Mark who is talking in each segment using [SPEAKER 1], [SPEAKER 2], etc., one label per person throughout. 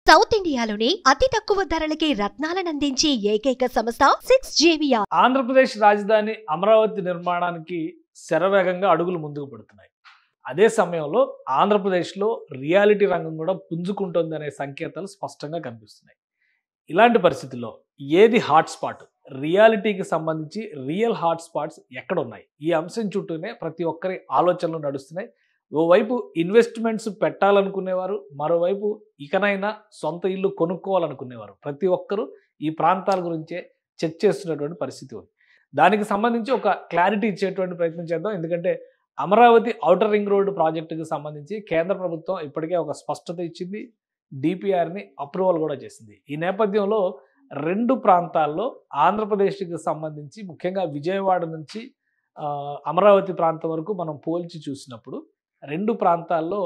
[SPEAKER 1] South ఇండియాలోనే అతి తక్కువ ధరలకి రత్నాలనందించే ఏకైక సంస్థ 6JVR.
[SPEAKER 2] ఆంధ్రప్రదేశ్ రాజధాని అమరావతి నిర్మాణానికి శరవేగంగా అడుగులు ముందుకు పడుతున్నాయి. అదే సమయంలో ఆంధ్రప్రదేశ్లో రియాలిటీ రంగం కూడా పుంజుకుంటోందనే సంకేతాలు స్పష్టంగా కనిపిస్తున్నాయి. ఇలాంటి పరిస్థితుల్లో ఏది హాట్స్పాట్, రియాలిటీకి సంబంధించి రియల్ హాట్స్పాట్స్ ఎక్కడ ఉన్నాయి, ఈ అంశం చుట్టూనే ప్రతి ఒక్కరి ఆలోచనలు నడుస్తున్నాయి. ఓవైపు ఇన్వెస్ట్మెంట్స్ పెట్టాలనుకునేవారు, మరోవైపు ఇకనైనా సొంత ఇల్లు కొనుక్కోవాలనుకునేవారు ప్రతి ఒక్కరూ ఈ ప్రాంతాల గురించే చెక్ చేస్తున్నటువంటి పరిస్థితి ఉంది. దానికి సంబంధించి ఒక క్లారిటీ ఇచ్చేటువంటి ప్రయత్నం చేద్దాం. ఎందుకంటే అమరావతి ఔటర్ రింగ్ రోడ్డు ప్రాజెక్టుకి సంబంధించి కేంద్ర ప్రభుత్వం ఇప్పటికే ఒక స్పష్టత ఇచ్చింది, డిపిఆర్ని అప్రూవల్ కూడా చేసింది. ఈ నేపథ్యంలో రెండు ప్రాంతాల్లో ఆంధ్రప్రదేశ్కి సంబంధించి ముఖ్యంగా విజయవాడ నుంచి అమరావతి ప్రాంతం వరకు మనం పోల్చి చూసినప్పుడు రెండు ప్రాంతాల్లో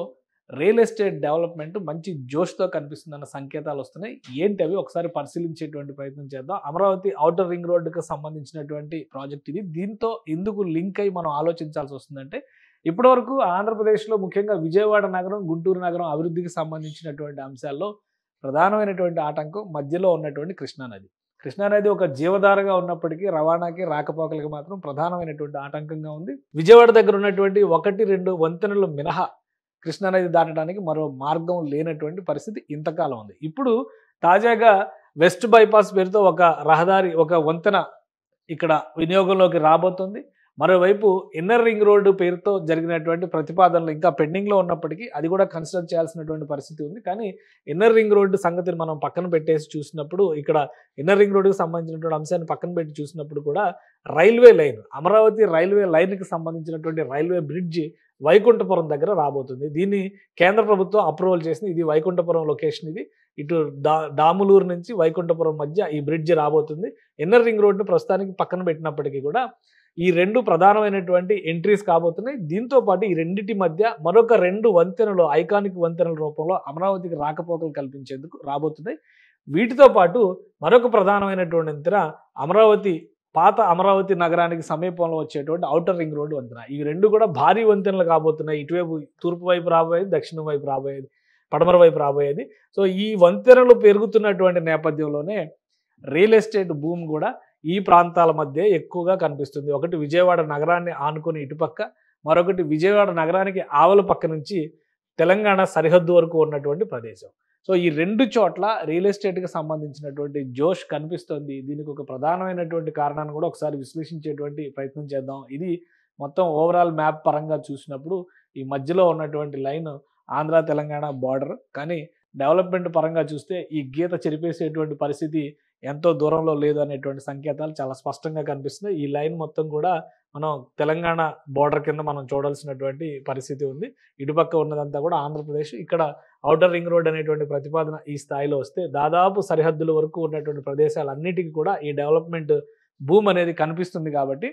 [SPEAKER 2] రియల్ ఎస్టేట్ డెవలప్మెంట్ మంచి జోష్తో కనిపిస్తుందన్న సంకేతాలు వస్తున్నాయి. ఏంటి అవి ఒకసారి పరిశీలించేటువంటి ప్రయత్నం చేద్దాం. అమరావతి ఔటర్ రింగ్ రోడ్డుకి సంబంధించినటువంటి ప్రాజెక్ట్ ఇది. దీంతో ఎందుకు లింక్ అయి మనం ఆలోచించాల్సి వస్తుందంటే ఇప్పటివరకు ఆంధ్రప్రదేశ్లో ముఖ్యంగా విజయవాడ నగరం, గుంటూరు నగరం అభివృద్ధికి సంబంధించినటువంటి అంశాల్లో ప్రధానమైనటువంటి ఆటంకం మధ్యలో ఉన్నటువంటి కృష్ణానది. కృష్ణానది ఒక జీవధారగా ఉన్నప్పటికీ రవాణాకి, రాకపోకలకి మాత్రం ప్రధానమైనటువంటి ఆటంకంగా ఉంది. విజయవాడ దగ్గర ఉన్నటువంటి 1-2 వంతెనలు మినహా కృష్ణానది దాటడానికి మరో మార్గం లేనటువంటి పరిస్థితి ఇంతకాలం ఉంది. ఇప్పుడు తాజాగా వెస్ట్ బైపాస్ పేరుతో ఒక రహదారి, ఒక వంతెన ఇక్కడ వినియోగంలోకి రాబోతుంది. మరోవైపు ఇన్నర్ రింగ్ రోడ్డు పేరుతో జరిగినటువంటి ప్రతిపాదనలు ఇంకా పెండింగ్లో ఉన్నప్పటికీ అది కూడా కన్సిడర్ చేయాల్సినటువంటి పరిస్థితి ఉంది. కానీ ఇన్నర్ రింగ్ రోడ్డు సంగతిని మనం పక్కన పెట్టేసి చూసినప్పుడు, ఇక్కడ ఇన్నర్ రింగ్ రోడ్డుకి సంబంధించినటువంటి అంశాన్ని పక్కన పెట్టి చూసినప్పుడు కూడా రైల్వే లైన్, అమరావతి రైల్వే లైన్కి సంబంధించినటువంటి రైల్వే బ్రిడ్జి వైకుంఠపురం దగ్గర రాబోతుంది. దీన్ని కేంద్ర ప్రభుత్వం అప్రూవల్ చేసింది. ఇది వైకుంఠపురం లొకేషన్. ఇది ఇటు దాములూరు నుంచి వైకుంఠపురం మధ్య ఈ బ్రిడ్జి రాబోతుంది. ఇన్నర్ రింగ్ రోడ్డును ప్రస్తుతానికి పక్కన పెట్టినప్పటికీ కూడా ఈ రెండు ప్రధానమైనటువంటి ఎంట్రీస్ కాబోతున్నాయి. దీంతో పాటు ఈ రెండింటి మధ్య మరొక 2 వంతెనలు, ఐకానిక్ వంతెనల రూపంలో అమరావతికి రాకపోకలు కల్పించేందుకు రాబోతున్నాయి. వీటితో పాటు మరొక ప్రధానమైనటువంటి వంతెన అమరావతి, పాత అమరావతి నగరానికి సమీపంలో వచ్చేటువంటి ఔటర్ రింగ్ రోడ్డు వంతెన. ఈ రెండు కూడా భారీ వంతెనలు కాబోతున్నాయి. ఇటువైపు తూర్పు వైపు రాబోయేది, దక్షిణం వైపు రాబోయేది, పడమర వైపు రాబోయేది. సో ఈ వంతెనలు పెరుగుతున్నటువంటి నేపథ్యంలోనే రియల్ ఎస్టేట్ భూమి కూడా ఈ ప్రాంతాల మధ్య ఎక్కువగా కనిపిస్తుంది. ఒకటి విజయవాడ నగరాన్ని ఆనుకుని ఇటుపక్క, మరొకటి విజయవాడ నగరానికి ఆవల పక్క నుంచి తెలంగాణ సరిహద్దు వరకు ఉన్నటువంటి ప్రదేశం. సో ఈ రెండు చోట్ల రియల్ ఎస్టేట్కి సంబంధించినటువంటి జోష్ కనిపిస్తుంది. దీనికి ఒక ప్రధానమైనటువంటి కారణాన్ని కూడా ఒకసారి విశ్లేషించేటువంటి ప్రయత్నం చేద్దాం. ఇది మొత్తం ఓవరాల్ మ్యాప్ పరంగా చూసినప్పుడు ఈ మధ్యలో ఉన్నటువంటి లైన్ ఆంధ్ర తెలంగాణ బార్డర్. కానీ డెవలప్మెంట్ పరంగా చూస్తే ఈ గీత చెరిపేసేటువంటి పరిస్థితి ఎంతో దూరంలో లేదు అనేటువంటి సంకేతాలు చాలా స్పష్టంగా కనిపిస్తున్నాయి. ఈ లైన్ మొత్తం కూడా మనం తెలంగాణ బోర్డర్ కింద మనం చూడాల్సినటువంటి పరిస్థితి ఉంది. ఇటుపక్క ఉన్నదంతా కూడా ఆంధ్రప్రదేశ్. ఇక్కడ ఔటర్ రింగ్ రోడ్ అనేటువంటి ప్రతిపాదన ఈ స్థాయిలో వస్తే దాదాపు సరిహద్దుల వరకు ఉన్నటువంటి ప్రదేశాలన్నిటికీ కూడా ఈ డెవలప్మెంట్ భూమి అనేది కనిపిస్తుంది. కాబట్టి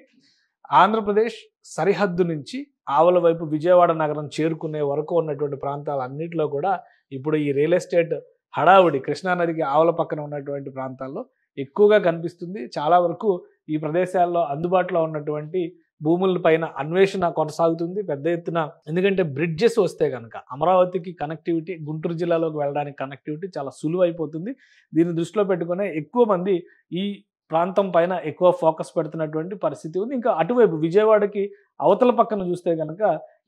[SPEAKER 2] ఆంధ్రప్రదేశ్ సరిహద్దు నుంచి ఆవల వైపు విజయవాడ నగరం చేరుకునే వరకు ఉన్నటువంటి ప్రాంతాలన్నింటిలో కూడా ఇప్పుడు ఈ రియల్ ఎస్టేట్ హడావుడి కృష్ణానదికి ఆవల పక్కన ఉన్నటువంటి ప్రాంతాల్లో ఎక్కువగా కనిపిస్తుంది. చాలా వరకు ఈ ప్రదేశాల్లో అందుబాటులో ఉన్నటువంటి భూముల పైన అన్వేషణ కొనసాగుతుంది పెద్ద ఎత్తున. ఎందుకంటే బ్రిడ్జెస్ వస్తే కనుక అమరావతికి కనెక్టివిటీ, గుంటూరు జిల్లాలోకి వెళ్ళడానికి కనెక్టివిటీ చాలా సులువు అయిపోతుంది. దీన్ని దృష్టిలో పెట్టుకునే ఎక్కువ మంది ఈ ప్రాంతం పైన ఎక్కువ ఫోకస్ పెడుతున్నటువంటి పరిస్థితి ఉంది. ఇంకా అటువైపు విజయవాడకి అవతల పక్కన చూస్తే కనుక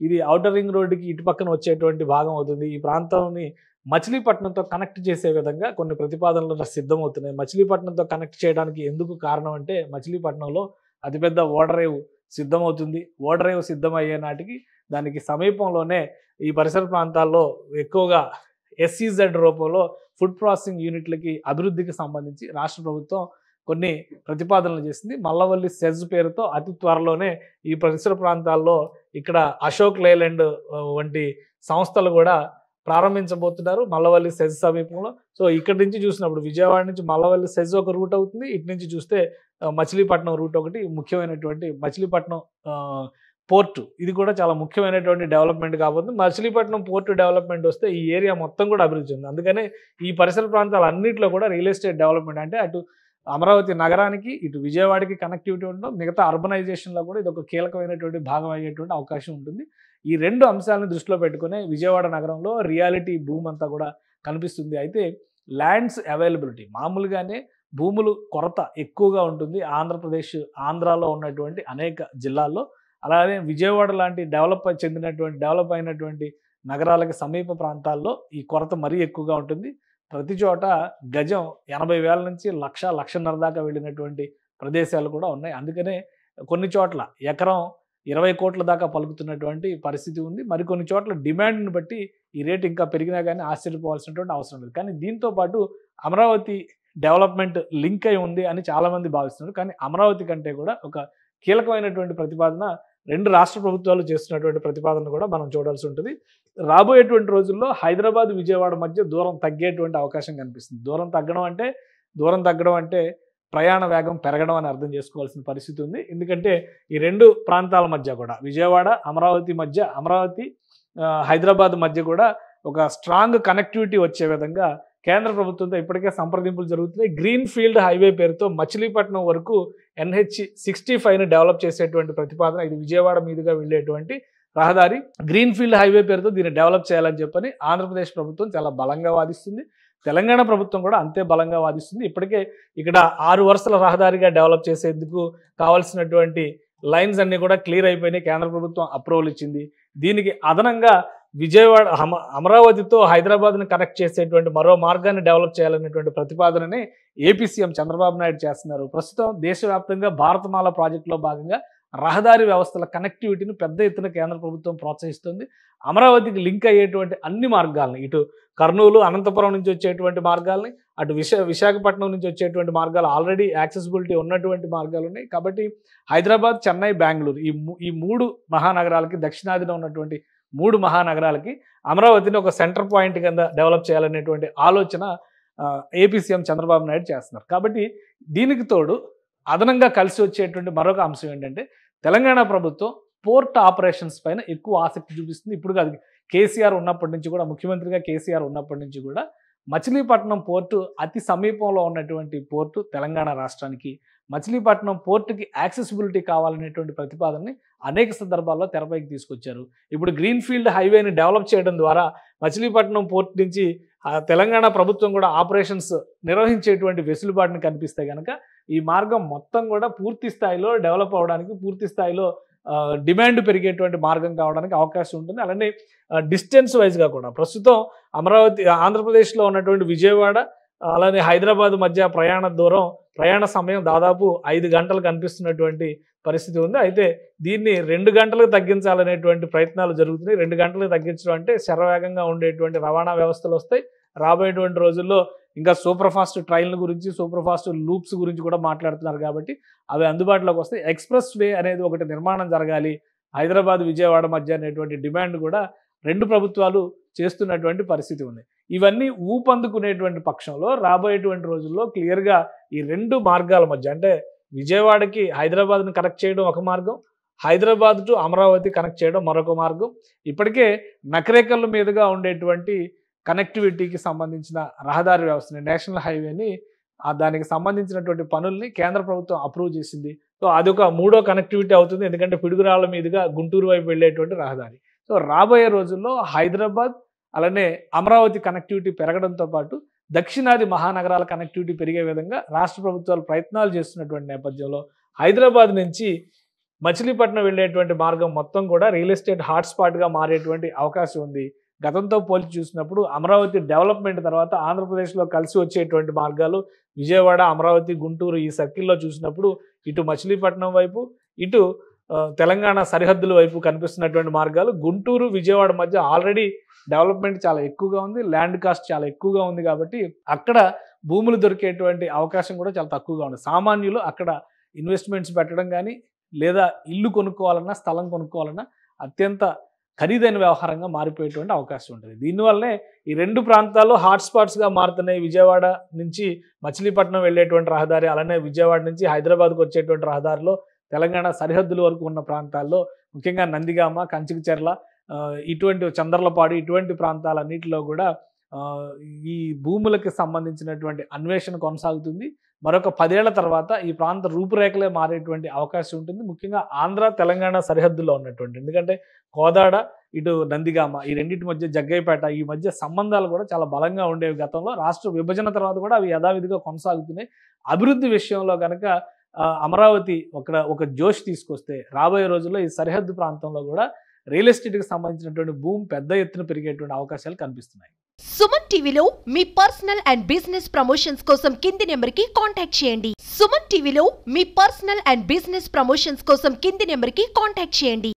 [SPEAKER 2] ఇది ఔటర్ రింగ్ రోడ్డుకి ఇటు పక్కన వచ్చేటువంటి భాగం అవుతుంది. ఈ ప్రాంతాన్ని మచిలీపట్నంతో కనెక్ట్ చేసే విధంగా కొన్ని ప్రతిపాదనలు సిద్ధమవుతున్నాయి. మచిలీపట్నంతో కనెక్ట్ చేయడానికి ఎందుకు కారణం అంటే మచిలీపట్నంలో అతిపెద్ద ఓడరేవు సిద్ధమవుతుంది. ఓడరేవు సిద్ధమయ్యే నాటికి దానికి సమీపంలోనే ఈ పరిసర ప్రాంతాల్లో ఎక్కువగా SEZ రూపంలో ఫుడ్ ప్రాసెసింగ్ యూనిట్లకి అభివృద్ధికి సంబంధించి రాష్ట్ర ప్రభుత్వం కొన్ని ప్రతిపాదనలు చేసింది. మల్లవల్లి సెజ్ పేరుతో అతి త్వరలోనే ఈ పరిసర ప్రాంతాల్లో ఇక్కడ అశోక్ లేలాండ్ వంటి సంస్థలు కూడా ప్రారంభించబోతున్నారు మల్లవల్లి సెజ్ సమీపంలో. సో ఇక్కడ నుంచి చూసినప్పుడు విజయవాడ నుంచి మల్లవల్లి సెజ్ ఒక రూట్ అవుతుంది. ఇటు నుంచి చూస్తే మచిలీపట్నం రూట్ ఒకటి ముఖ్యమైనటువంటి మచిలీపట్నం పోర్టు, ఇది కూడా చాలా ముఖ్యమైనటువంటి డెవలప్మెంట్ కాబోతుంది. మచిలీపట్నం పోర్టు డెవలప్మెంట్ వస్తే ఈ ఏరియా మొత్తం కూడా అభివృద్ధి ఉంది. అందుకనే ఈ పరిసర ప్రాంతాలన్నింటిలో కూడా రియల్ ఎస్టేట్ డెవలప్మెంట్ అంటే అటు అమరావతి నగరానికి ఇటు విజయవాడకి కనెక్టివిటీ ఉండడం, మిగతా అర్బనైజేషన్లో కూడా ఇది ఒక కీలకమైనటువంటి భాగం అయ్యేటువంటి అవకాశం ఉంటుంది. ఈ రెండు అంశాలను దృష్టిలో పెట్టుకునే విజయవాడ నగరంలో రియాలిటీ భూమి అంతా కూడా కనిపిస్తుంది. అయితే ల్యాండ్స్ అవైలబిలిటీ మామూలుగానే భూములు కొరత ఎక్కువగా ఉంటుంది ఆంధ్రాలో ఉన్నటువంటి అనేక జిల్లాల్లో. అలాగే విజయవాడ లాంటి డెవలప్ అయినటువంటి నగరాలకి సమీప ప్రాంతాల్లో ఈ కొరత మరీ ఎక్కువగా ఉంటుంది. ప్రతి చోట గజం 80,000 నుంచి 1,00,00,000 దాకా వెళ్ళినటువంటి ప్రదేశాలు కూడా ఉన్నాయి. అందుకనే కొన్ని చోట్ల ఎకరం 20 కోట్ల దాకా పలుకుతున్నటువంటి పరిస్థితి ఉంది. మరికొన్ని చోట్ల డిమాండ్ని బట్టి ఈ రేటు ఇంకా పెరిగినా కానీ ఆశ్చర్యపోవాల్సినటువంటి అవసరం లేదు. కానీ దీంతో పాటు అమరావతి డెవలప్మెంట్ లింక్ అయి ఉంది అని చాలామంది భావిస్తున్నారు. కానీ అమరావతి కంటే కూడా ఒక కీలకమైనటువంటి ప్రతిపాదన 2 రాష్ట్ర ప్రభుత్వాలు చేస్తున్నటువంటి ప్రతిపాదన కూడా మనం చూడాల్సి ఉంటుంది. రాబోయేటువంటి రోజుల్లో హైదరాబాద్ విజయవాడ మధ్య దూరం తగ్గేటువంటి అవకాశం కనిపిస్తుంది. దూరం తగ్గడం అంటే ప్రయాణ వేగం పెరగడం అని అర్థం చేసుకోవాల్సిన పరిస్థితి ఉంది. ఎందుకంటే ఈ 2 ప్రాంతాల మధ్య కూడా విజయవాడ అమరావతి హైదరాబాద్ మధ్య కూడా ఒక స్ట్రాంగ్ కనెక్టివిటీ వచ్చే విధంగా కేంద్ర ప్రభుత్వంతో ఇప్పటికే సంప్రదింపులు జరుగుతున్నాయి. గ్రీన్ ఫీల్డ్ హైవే పేరుతో మచిలీపట్నం వరకు NH65ని డెవలప్ చేసేటువంటి ప్రతిపాదన. ఇది విజయవాడ మీదుగా వెళ్ళేటువంటి రహదారి. గ్రీన్ ఫీల్డ్ హైవే పేరుతో దీన్ని డెవలప్ చేయాలని చెప్పని ఆంధ్రప్రదేశ్ ప్రభుత్వం చాలా బలంగా వాదిస్తుంది. తెలంగాణ ప్రభుత్వం కూడా అంతే బలంగా వాదిస్తుంది. ఇప్పటికే ఇక్కడ 6 వరుసల రహదారిగా డెవలప్ చేసేందుకు కావాల్సినటువంటి లైన్స్ అన్నీ కూడా క్లియర్ అయిపోయినాయి. కేంద్ర ప్రభుత్వం అప్రూవల్ ఇచ్చింది. దీనికి అదనంగా విజయవాడ అమరావతితో హైదరాబాద్ని కనెక్ట్ చేసేటువంటి మరో మార్గాన్ని డెవలప్ చేయాలనేటువంటి ప్రతిపాదనని ఏపీ సీఎం చంద్రబాబు నాయుడు చేస్తున్నారు. ప్రస్తుతం దేశవ్యాప్తంగా భారతమాల ప్రాజెక్టులో భాగంగా రహదారి వ్యవస్థల కనెక్టివిటీని పెద్ద ఎత్తున కేంద్ర ప్రభుత్వం ప్రోత్సహిస్తుంది. అమరావతికి లింక్ అయ్యేటువంటి అన్ని మార్గాలను, ఇటు కర్నూలు అనంతపురం నుంచి వచ్చేటువంటి మార్గాలని, అటు విశాఖపట్నం నుంచి వచ్చేటువంటి మార్గాలు ఆల్రెడీ యాక్సెసిబిలిటీ ఉన్నటువంటి మార్గాలు ఉన్నాయి. కాబట్టి హైదరాబాద్, చెన్నై, బెంగళూరు ఈ 3 మహానగరాలకి, దక్షిణాదిన ఉన్నటువంటి 3 మహానగరాలకి అమరావతిని ఒక సెంటర్ పాయింట్ కింద డెవలప్ చేయాలనేటువంటి ఆలోచన ఏపీ సీఎం చంద్రబాబు నాయుడు చేస్తున్నారు. కాబట్టి దీనికి తోడు అదనంగా కలిసి వచ్చేటువంటి మరొక అంశం ఏంటంటే తెలంగాణ ప్రభుత్వం పోర్ట్ ఆపరేషన్స్ పైన ఎక్కువ ఆసక్తి చూపిస్తుంది. ఇప్పుడు అది కేసీఆర్ ఉన్నప్పటి నుంచి కూడా, ముఖ్యమంత్రిగా కేసీఆర్ ఉన్నప్పటి నుంచి కూడా మచిలీపట్నం పోర్టు అతి సమీపంలో ఉన్నటువంటి పోర్టు తెలంగాణ రాష్ట్రానికి. మచిలీపట్నం పోర్టుకి యాక్సెసిబిలిటీ కావాలనేటువంటి ప్రతిపాదనని అనేక సందర్భాల్లో తెరపైకి తీసుకొచ్చారు. ఇప్పుడు గ్రీన్ ఫీల్డ్ హైవేని డెవలప్ చేయడం ద్వారా మచిలీపట్నం పోర్టు నుంచి తెలంగాణ ప్రభుత్వం కూడా ఆపరేషన్స్ నిర్వహించేటువంటి వెసులుబాటుని కనిపిస్తే కనుక ఈ మార్గం మొత్తం కూడా పూర్తి స్థాయిలో డెవలప్ అవడానికి, పూర్తి స్థాయిలో డిమాండ్ పెరిగేటువంటి మార్గం కావడానికి అవకాశం ఉంటుంది. అలానే డిస్టెన్స్ వైజ్గా కూడా ప్రస్తుతం ఆంధ్రప్రదేశ్లో ఉన్నటువంటి విజయవాడ అలానే హైదరాబాద్ మధ్య ప్రయాణ సమయం దాదాపు 5 గంటలు కనిపిస్తున్నటువంటి పరిస్థితి ఉంది. అయితే దీన్ని 2 గంటలకు తగ్గించాలనేటువంటి ప్రయత్నాలు జరుగుతున్నాయి. 2 గంటలకు తగ్గించడం అంటే శరవేగంగా ఉండేటువంటి రవాణా వ్యవస్థలు వస్తాయి. రాబోయేటువంటి రోజుల్లో ఇంకా సూపర్ ఫాస్ట్ ట్రైన్ల గురించి, సూపర్ ఫాస్ట్ లూప్స్ గురించి కూడా మాట్లాడుతున్నారు. కాబట్టి అవి అందుబాటులోకి వస్తాయి. ఎక్స్ప్రెస్ వే అనేది ఒకటి నిర్మాణం జరగాలి హైదరాబాద్ విజయవాడ మధ్య అనేటువంటి డిమాండ్ కూడా 2 ప్రభుత్వాలు చేస్తున్నటువంటి పరిస్థితి ఉంది. ఇవన్నీ ఊపందుకునేటువంటి పక్షంలో రాబోయేటువంటి రోజుల్లో క్లియర్గా ఈ 2 మార్గాల మధ్య, అంటే విజయవాడకి హైదరాబాద్ని కనెక్ట్ చేయడం ఒక మార్గం, హైదరాబాద్ టు అమరావతి కనెక్ట్ చేయడం మరొక మార్గం. ఇప్పటికే నకరేకల్ మీదుగా ఉండేటువంటి కనెక్టివిటీకి సంబంధించిన రహదారి వ్యవస్థని, నేషనల్ హైవేని, దానికి సంబంధించినటువంటి పనుల్ని కేంద్ర ప్రభుత్వం అప్రూవ్ చేసింది. సో అదొక 3వ కనెక్టివిటీ అవుతుంది. ఎందుకంటే పిడుగురాళ్ళ మీదుగా గుంటూరు వైపు వెళ్ళేటువంటి రహదారి. సో రాబోయే రోజుల్లో హైదరాబాద్ అలానే అమరావతి కనెక్టివిటీ పెరగడంతో పాటు దక్షిణాది మహానగరాల కనెక్టివిటీ పెరిగే విధంగా రాష్ట్ర ప్రభుత్వాలు ప్రయత్నాలు చేస్తున్నటువంటి నేపథ్యంలో హైదరాబాద్ నుంచి మచిలీపట్నం వెళ్ళేటువంటి మార్గం మొత్తం కూడా రియల్ ఎస్టేట్ హాట్స్పాట్గా మారేటువంటి అవకాశం ఉంది. గతంతో పోల్చి చూసినప్పుడు అమరావతి డెవలప్మెంట్ తర్వాత ఆంధ్రప్రదేశ్లో కలిసి వచ్చేటువంటి మార్గాలు విజయవాడ, అమరావతి, గుంటూరు ఈ సర్కిల్లో చూసినప్పుడు ఇటు మచిలీపట్నం వైపు, ఇటు తెలంగాణ సరిహద్దుల వైపు కనిపిస్తున్నటువంటి మార్గాలు గుంటూరు, విజయవాడ మధ్య ఆల్రెడీ డెవలప్మెంట్ చాలా ఎక్కువగా ఉంది, ల్యాండ్ కాస్ట్ చాలా ఎక్కువగా ఉంది. కాబట్టి అక్కడ భూములు దొరికేటువంటి అవకాశం కూడా చాలా తక్కువగా ఉంది. సామాన్యులు అక్కడ ఇన్వెస్ట్మెంట్స్ పెట్టడం కానీ, లేదా ఇల్లు కొనుక్కోవాలన్నా, స్థలం కొనుక్కోవాలన్నా అత్యంత ఖరీదైన వ్యవహారంగా మారిపోయేటువంటి అవకాశం ఉంటుంది. దీనివల్లనే ఈ 2 ప్రాంతాల్లో హాట్స్పాట్స్గా మారుతున్నాయి. విజయవాడ నుంచి మచిలీపట్నం వెళ్ళేటువంటి రహదారి, అలానే విజయవాడ నుంచి హైదరాబాద్కు వచ్చేటువంటి రహదారిలో తెలంగాణ సరిహద్దుల వరకు ఉన్న ప్రాంతాల్లో ముఖ్యంగా నందిగామ, కంచికచెర్ల, ఇటువంటి చంద్రలపాడు, ఇటువంటి ప్రాంతాలన్నింటిలో కూడా ఈ భూములకి సంబంధించినటువంటి అన్వేషణ కొనసాగుతుంది. మరొక 10 ఏళ్ల తర్వాత ఈ ప్రాంత రూపురేఖలే మారేటువంటి అవకాశం ఉంటుంది. ముఖ్యంగా ఆంధ్ర, తెలంగాణ సరిహద్దుల్లో ఉన్నటువంటి, ఎందుకంటే కోదాడ, ఇటు నందిగామ, ఈ రెండింటి మధ్య జగ్గయ్యపేట, ఈ మధ్య సంబంధాలు కూడా చాలా బలంగా ఉండేవి గతంలో. రాష్ట్ర విభజన తర్వాత కూడా అవి యథావిధిగా కొనసాగుతున్నాయి. అభివృద్ధి విషయంలో కనుక అమరావతి ఒక జోష్ తీసుకొస్తే రాబోయే రోజుల్లో ఈ సరిహద్దు ప్రాంతంలో కూడా రియల్ ఎస్టేట్కి సంబంధించినటువంటి భూమి పెద్ద ఎత్తున పెరిగేటువంటి అవకాశాలు కనిపిస్తున్నాయి.
[SPEAKER 1] సుమన్ టీవీలో మీ పర్సనల్ అండ్ బిజినెస్ ప్రమోషన్స్ కోసం కింది నెంబర్కి కాంటాక్ట్ చేయండి. సుమన్ టీవీలో మీ పర్సనల్ అండ్ బిజినెస్ ప్రమోషన్స్ కోసం కింది నెంబర్కి కాంటాక్ట్ చేయండి.